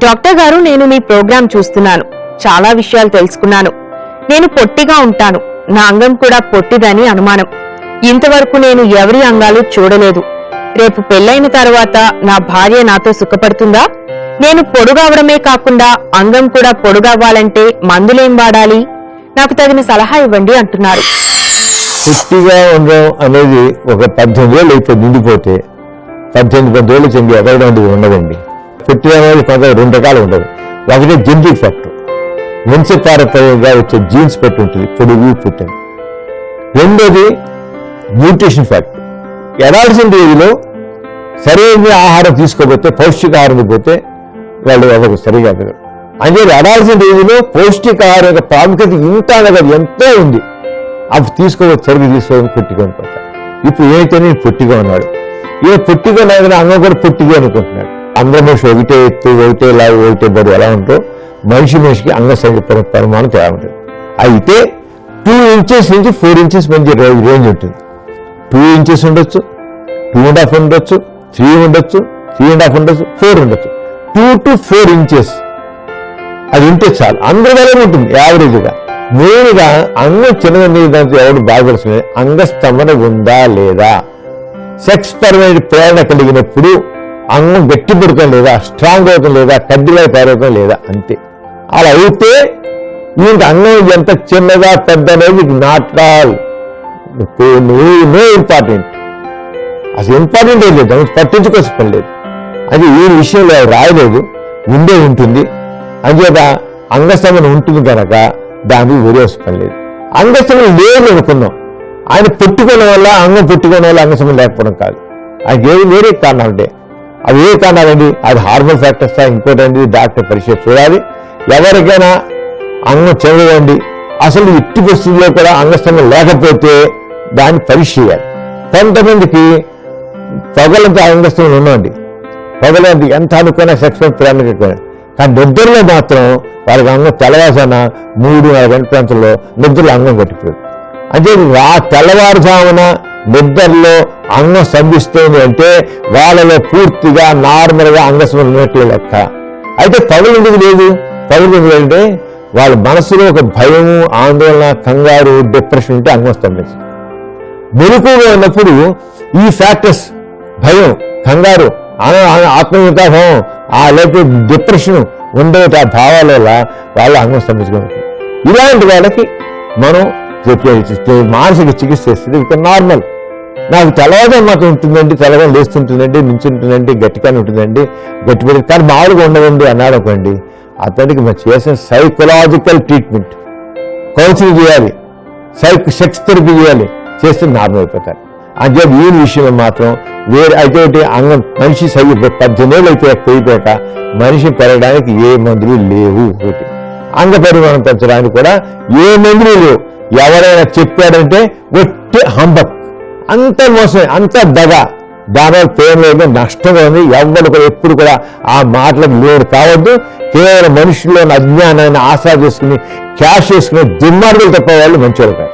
Doctor గారు, నేను మీ programme చూస్తున్నాను. చాలా విషయాలు తెలుసుకున్నాను. నేను పొట్టిగా ఉంటాను. నా అంగం కూడా పొట్టిదని అనుమానం. ఇంతవరకు నేను ఎవరి అంగాలు చూడలేదు. రేపు పెళ్లైన తర్వాత నా భార్య నాతో సుఖపడుతుందా? నేను పొడుగవడమే కాకుండా అంగం కూడా పొడుగవ్వాలంటే మందులేం వాడాలి? నాకు తగిన సలహా ఇవ్వండి అంటున్నారు. పొట్టిగా ఉండడం అనేది ఒక 18 ఏళ్ళు అయితే నిండిపోతే 18 ఏళ్ళు చెంది ఎదగడం ఉండదండి. పొట్టిగా అనేది కొంత 2 రకాలు ఉండదు. ఒకటి జెనెటిక్ ఫ్యాక్టర్, వంశపారంపర్యంగా వచ్చే జీన్స్ పెట్టి ఉంటుంది, పొడుగు పుట్టని. రెండోది న్యూట్రిషన్ ఫ్యాక్టర్. ఎడాల్సిన ఏజ్లో సరైన ఆహారం తీసుకోకపోతే, పౌష్టికాహారం పోతే వాళ్ళు ఎవరు సరిగా ఎదగరు. అంటే ఎడాల్సిన ఏజ్లో పౌష్టికాహారం యొక్క ప్రాముఖ్యత ఇంత అనగదు, ఎంతో ఉంది. అవి తీసుకోవచ్చు, సరిగ్గా తీసుకోవడం పొట్టిగా పోతారు. ఇప్పుడు ఏమైతే నేను పొట్టిగా ఉన్నాడు, ఏ పొట్టిగా ఉన్నాడు, అంగం కూడా పొట్టిగా అనుకుంటున్నాడు. అందరి మనిషి ఒకటే ఎత్తు, ఒకటే లావు, ఒకటే బరువు ఎలా ఉంటో మనిషికి అంగ సంఖ్య పరిమాణం తేడా ఉంటుంది. అయితే 2 ఇంచెస్ నుంచి 4 ఇంచెస్ మంచి రేంజ్ ఉంటుంది. 2 ఇంచెస్ ఉండొచ్చు, 2.5 ఉండొచ్చు, 3 ఉండొచ్చు, 3.5 ఉండొచ్చు, 4 ఉండొచ్చు. 2 to 4 ఇంచెస్ అది ఉంటే చాలు. అందరిలో ఉంటుంది యావరేజ్గా. మెయిన్గా అంగం చిన్నగా దాంతో ఎవరు బాధపడుతుంది, అంగస్తంభన ఉందా లేదా, సెక్స్ పరమైన ప్రేరణ కలిగినప్పుడు అంగం గట్టి పడటం లేదా, స్ట్రాంగ్ అవటం లేదా, కడ్డీలా తయారవటం లేదా, అంతే. అలా అయితే ఇంక అంగం ఎంత చిన్నగా పెద్ద అనేది నాట్ ఆల్ నో ఇంపార్టెంట్. అసలు ఇంపార్టెంట్ ఏం లేదు, పట్టించుకోవాల్సిన పని లేదు. అది ఈ విషయంలో రాయలేదు, ఉండే ఉంటుంది. అంచేత అంగస్తంభన ఉంటుంది కనుక దానికి వేరేవలసిన పని లేదు. అంగస్తంభన లేదు అనుకున్నాం, ఆయన పుట్టుకోవడం వల్ల అంగం పుట్టుకోవడం వల్ల అంగస్తంభన లేకపోవడం కాదు. ఆయనకి ఏది వేరే కారణాలు ఉంటాయి. అవి ఏ కారణాలండి? అది హార్మోన్ ఫ్యాక్టర్స్, ఇంకోటండి డాక్టర్ పరీక్ష చూడాలి. ఎవరికైనా అంగం చెరగండి, అసలు ఇట్టి పరిస్థితుల్లో కూడా అంగస్తంభన లేకపోతే దాన్ని పరీక్ష చేయాలి. కొంతమందికి పొగలంతా అంగస్తంభన ఉండండి, పొగలంతా ఎంత అనుకున్నా సెక్స్ ప్రేరణ, కానీ నిద్రలో మాత్రం వాళ్ళకి అంగం తెల్లవారుజామున 3-4 గంటల ప్రాంతంలో నిద్రలో అంగం కట్టిపోయింది. అంటే తెల్లవారుజామున నిద్రలో అంగం స్తంభిస్తుంది అంటే వాళ్ళలో పూర్తిగా నార్మల్గా అంగస్తంభన ఉన్నట్లు లెక్క. అయితే పగులు ఎందుకు లేదు? పగులు ఎందుకంటే వాళ్ళ మనసులో ఒక భయము, ఆందోళన, కంగారు, డిప్రెషన్ ఉంటే అంగం స్తంభించింది. మెలకువగా ఉన్నప్పుడు ఈ ఫ్యాక్టర్స్, భయం, కంగారు, ఆత్మవితాభావం, లేకపోతే డిప్రెషన్ ఉండే ఆ భావాల వల్ల వాళ్ళ అంగం స్తంభించుకుంటుంది. ఇలాంటి వాళ్ళకి మనం మానసిక చికిత్స చేస్తుంది. ఇక నార్మల్, నాకు తెల్లగా మాత్రం ఉంటుందండి, తెల్లగా లేస్తుంటుందండి, నుంచుంటుందండి, గట్టిగానే ఉంటుందండి, గట్టిపడి కానీ మామూలుగా ఉండదండి అన్నాడు అనుకోండి, అతనికి మనం చేసిన సైకలాజికల్ ట్రీట్మెంట్, కౌన్సిలింగ్ చేయాలి, సెక్స్ థెరపీ చేయాలి, చేస్తే నార్మల్ అయిపోతారు. అంటే ఈ విషయంలో మాత్రం వేరే అయితే అంగం మనిషి 18 ఏళ్ళు అయిపోయాక మనిషి పెరగడానికి ఏ మందులు లేవు. ఒకటి అంగ పరిమాణం పెంచడానికి కూడా ఏ మందులు లేవు. ఎవరైనా చెప్పాడంటే ఒట్టి హంబక్, అంత మోసమే, అంత దగ. దానివల్ల ప్రేమ నష్టం ఉంది. ఎవరు కూడా ఎప్పుడు కూడా ఆ మాటలకు లోడు కావద్దు. కేవలం మనుషుల్లోని అజ్ఞానాన్ని ఆశా చేసుకుని క్యాష్ చేసుకుని దుర్మార్గులు తప్ప వాళ్ళు మంచి వాళ్ళు కాదు.